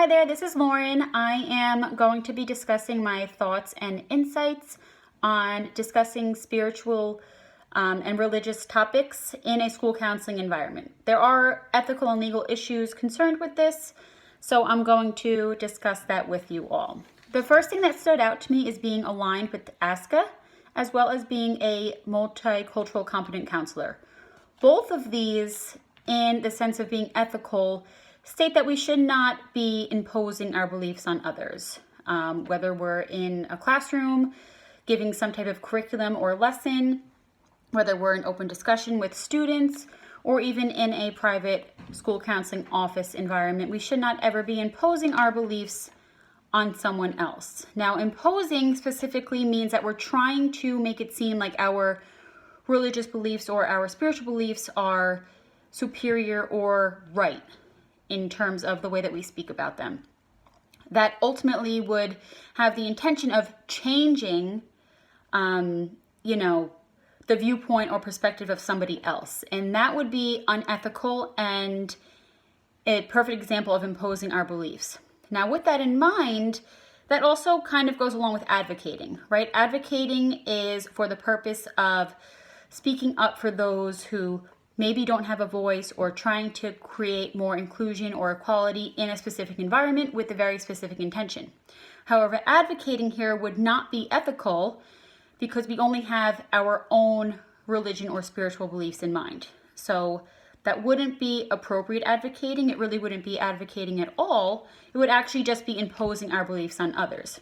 Hi there, this is Lauren. I am going to be discussing my thoughts and insights on discussing spiritual and religious topics in a school counseling environment. There are ethical and legal issues concerned with this, so I'm going to discuss that with you all. The first thing that stood out to me is being aligned with ASCA, as well as being a multicultural competent counselor. Both of these, in the sense of being ethical, state that we should not be imposing our beliefs on others, whether we're in a classroom, giving some type of curriculum or lesson, whether we're in open discussion with students, or even in a private school counseling office environment. We should not ever be imposing our beliefs on someone else. Now, imposing specifically means that we're trying to make it seem like our religious beliefs or our spiritual beliefs are superior or right in terms of the way that we speak about them. That ultimately would have the intention of changing, the viewpoint or perspective of somebody else. And that would be unethical and a perfect example of imposing our beliefs. Now, with that in mind, that also kind of goes along with advocating, right? Advocating is for the purpose of speaking up for those who maybe don't have a voice, or trying to create more inclusion or equality in a specific environment with a very specific intention. However, advocating here would not be ethical because we only have our own religion or spiritual beliefs in mind. So that wouldn't be appropriate advocating. It really wouldn't be advocating at all. It would actually just be imposing our beliefs on others.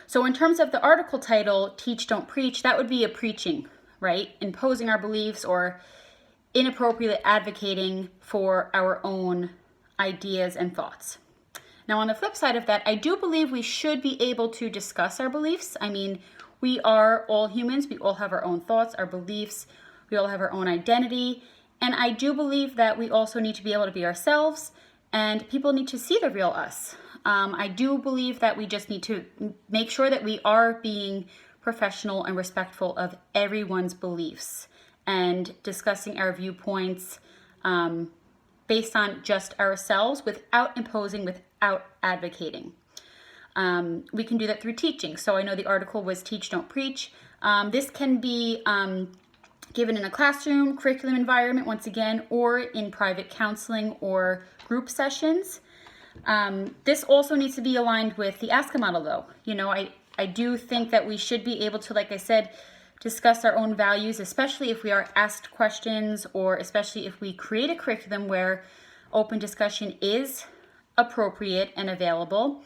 So in terms of the article title, Teach, Don't Preach, that would be a preaching, right? Imposing our beliefs or inappropriately advocating for our own ideas and thoughts. Now, on the flip side of that, I do believe we should be able to discuss our beliefs. I mean, we are all humans. We all have our own thoughts, our beliefs. We all have our own identity. And I do believe that we also need to be able to be ourselves, and people need to see the real us. I do believe that we just need to make sure that we are being professional and respectful of everyone's beliefs, and discussing our viewpoints based on just ourselves without imposing, without advocating. We can do that through teaching. So I know the article was Teach, Don't Preach. This can be given in a classroom, curriculum environment, once again, or in private counseling or group sessions. This also needs to be aligned with the ASCA model, though. I do think that we should be able to, like I said, discuss our own values, especially if we are asked questions, or especially if we create a curriculum where open discussion is appropriate and available.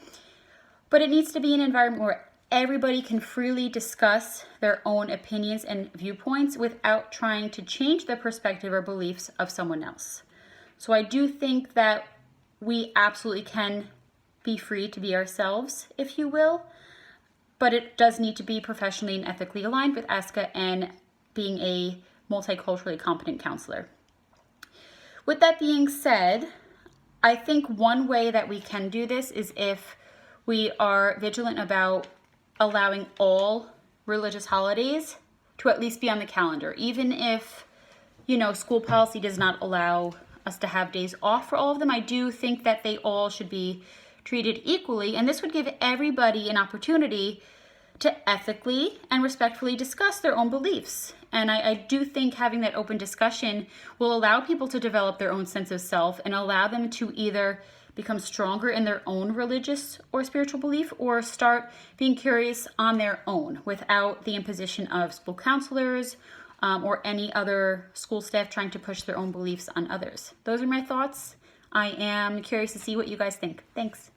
But it needs to be an environment where everybody can freely discuss their own opinions and viewpoints without trying to change the perspective or beliefs of someone else. So I do think that we absolutely can be free to be ourselves, if you will, but it does need to be professionally and ethically aligned with ASCA and being a multiculturally competent counselor. With that being said, I think one way that we can do this is if we are vigilant about allowing all religious holidays to at least be on the calendar, even if, school policy does not allow us to have days off for all of them. I do think that they all should be treated equally, and this would give everybody an opportunity to ethically and respectfully discuss their own beliefs. And I do think having that open discussion will allow people to develop their own sense of self and allow them to either become stronger in their own religious or spiritual belief, or start being curious on their own without the imposition of school counselors or any other school staff trying to push their own beliefs on others. Those are my thoughts. I am curious to see what you guys think. Thanks.